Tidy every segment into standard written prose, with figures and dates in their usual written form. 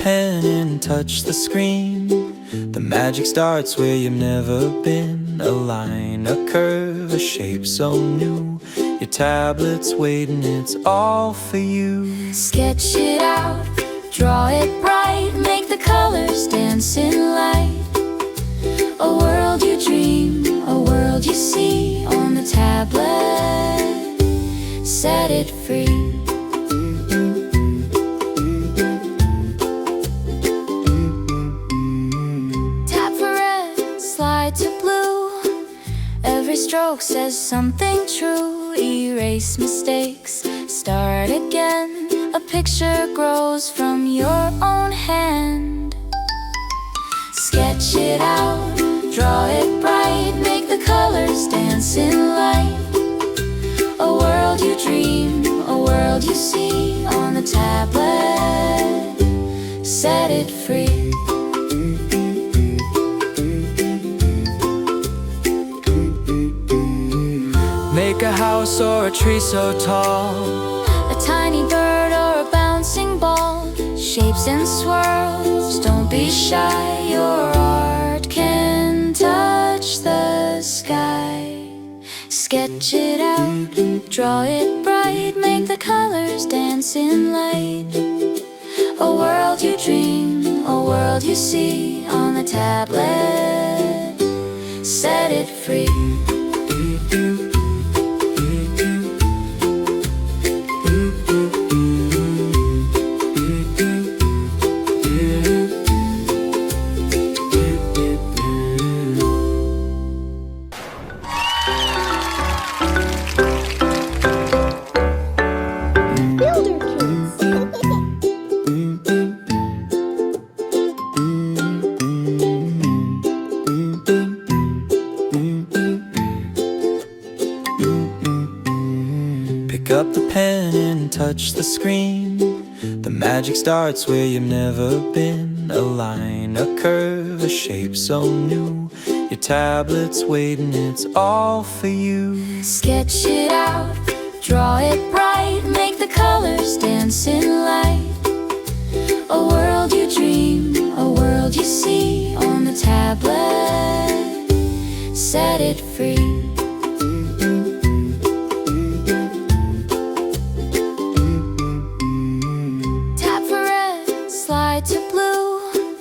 pen and touch the screen. The magic starts where you've never been. A line, a curve, a shape so new. Your tablet's waiting, it's all for you. Sketch it out, draw it bright, make the colors dance in light. A world you dream, a world you see on the tablet. Set it free. Tap for red, slide to blue. Every stroke says something true. Erase mistakes, start again. A picture grows from your own hand. Sketch it out, draw it bright, make the colors dance in light. A world you dream, a world you see on the tablet. Set it free. Make a house or a tree so tall, A tiny bird or a bouncing ball. Shapes and swirls, don't be shy. Your art can touch the sky. Sketch it out, draw it bright, make the colors dance in light. A world you dream, a world you see on the tablet. Set it free. BIuda Kids. pick up the pen and touch the screen. The magic starts where you've never been. A line, a curve, a shape so new. Your tablet's waiting, it's all for you. Sketch it out, draw it bright, make the colors dance in light. A world you dream, a world you see on the tablet. Set it free. Tap for red, slide to blue.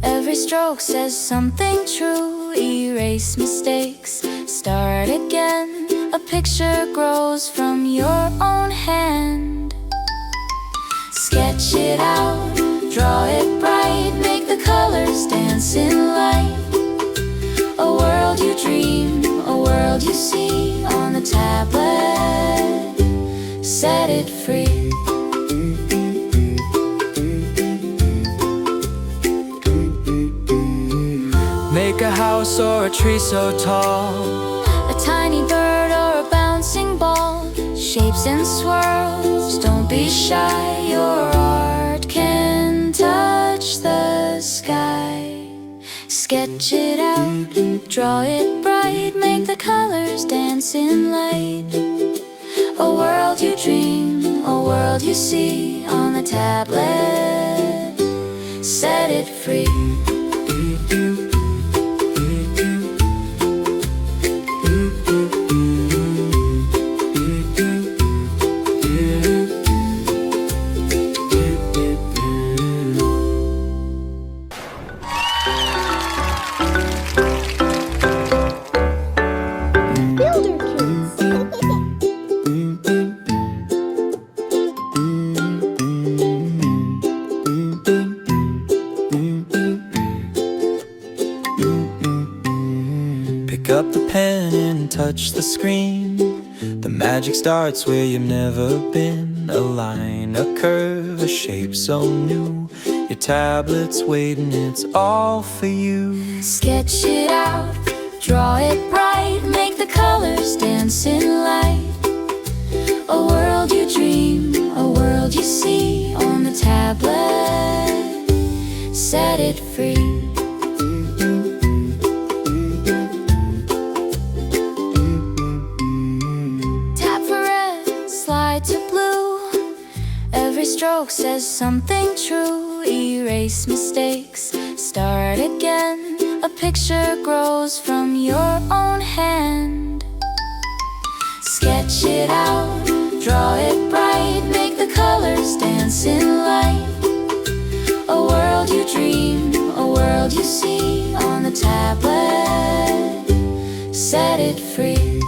Every stroke says something true. Erase mistakes, start again. A picture grows from your own hand. Sketch it out, draw it bright, make the colors dance in light. A world you dream, a world you see on the tablet. Set it free. Make a house or a tree so tall, A tiny bird or a bouncing ball. Shapes and swirls, don't be shy. Your art can touch the sky. Sketch it out, draw it bright, make the colors dance in light. A world you dream, a world you see on the tablet. Set it free. BIuda Kids. pick up the pen and touch the screen. The magic starts where you've never been. A line, a curve, a shape so new. Your tablet's waiting, it's all for you. Sketch it out, draw it bright, make the colors dance in light. A world you dream, a world you see on the tablet. Set it free. Tap for red, slide to blue. Every stroke says something true. true. Erase mistakes, start again. A picture grows from your own hand. Sketch it out, draw it bright, make the colors dance in light. A world you dream, a world you see on the tablet. Set it free.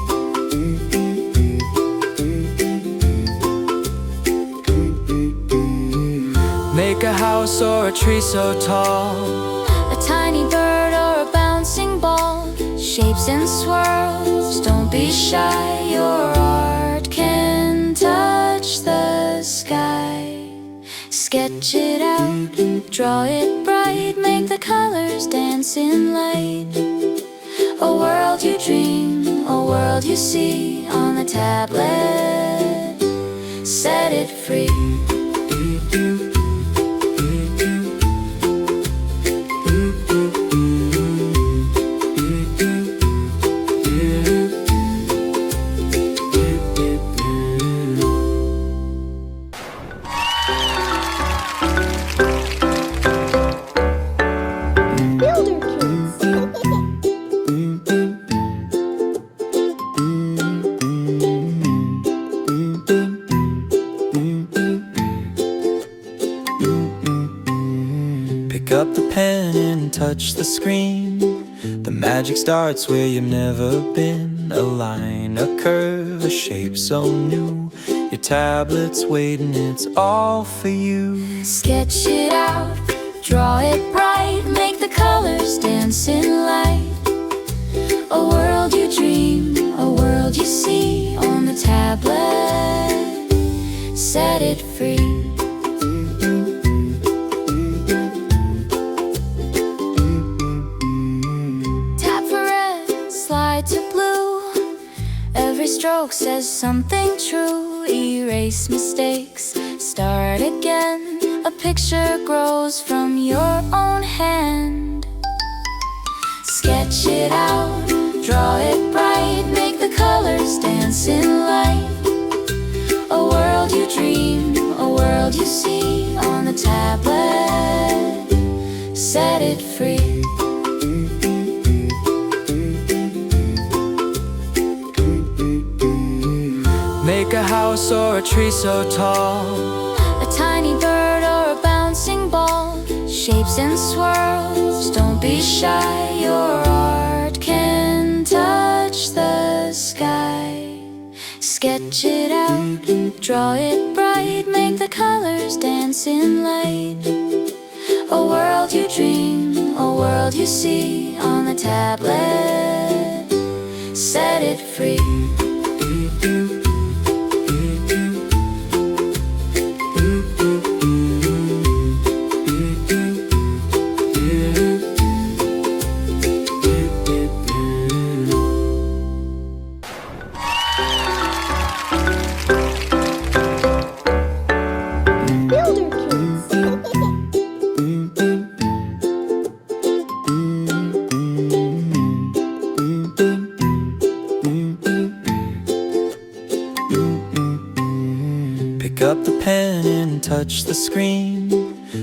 Make a house or a tree so tall, A tiny bird or a bouncing ball. Shapes and swirls, don't be shy. Your art can touch the sky. Sketch it out, draw it bright, make the colors dance in light. A world you dream, a world you see on the tablet. Set it free. BIuda Kids. pick up the pen and touch the screen. The magic starts where you've never been. A line, a curve, a shape so new. Your tablet's waiting, it's all for you. Sketch it out, draw it bright, make the colors dance in light. A world you dream, a world you see on the tablet. Set it free. Tap for red, slide to blue. Every stroke says something true. Erase mistakes, start again. A picture grows from your own hand. Sketch it out, draw it bright, make the colors dance in light. A world you dream, a world you see on the tablet. Set it free. Make a house or a tree so tall, A tiny bird or a bouncing ball. Shapes and swirls, don't be shy. Your art can touch the sky. Sketch it out, draw it bright, make the colors dance in light. A world you dream, a world you see on the tablet. Set it free. BIuda Kids. pick up the pen and touch the screen.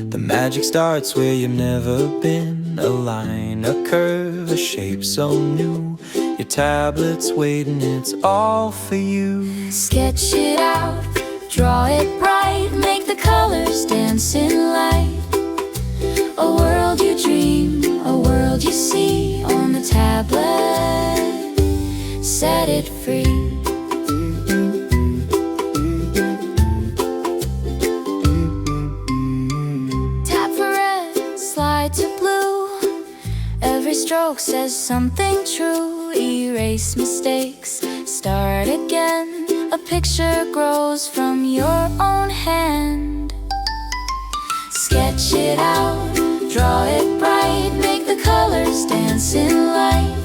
The magic starts where you've never been. A line, a curve, a shape so new. Your tablet's waiting, it's all for you. Sketch it out, draw it bright, make the colors dance in light. A world you dream, a world you see on the tablet. Set it free. Tap for red, slide to blue. Every stroke says something true. Erase mistakes, start again. A picture grows from your own hand. Sketch it out, draw it bright, make the colors dance in light.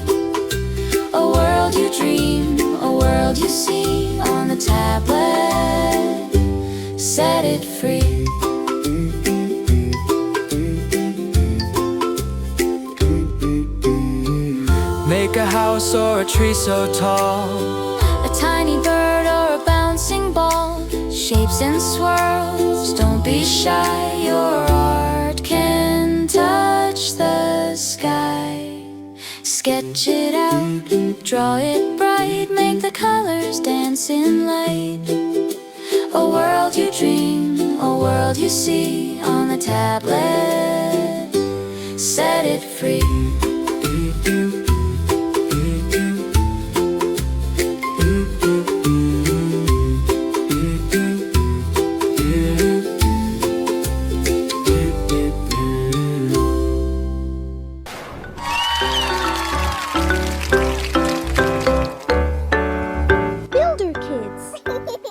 A world you dream, a world you see on the tablet. Set it free. Make a house or a tree so tall, A tiny bird or a bouncing ball. Shapes and swirls, don't be shy. Your art Sketch it out, draw it bright, make the colors dance in light. A world you dream, a world you see on the tablet. Set it free.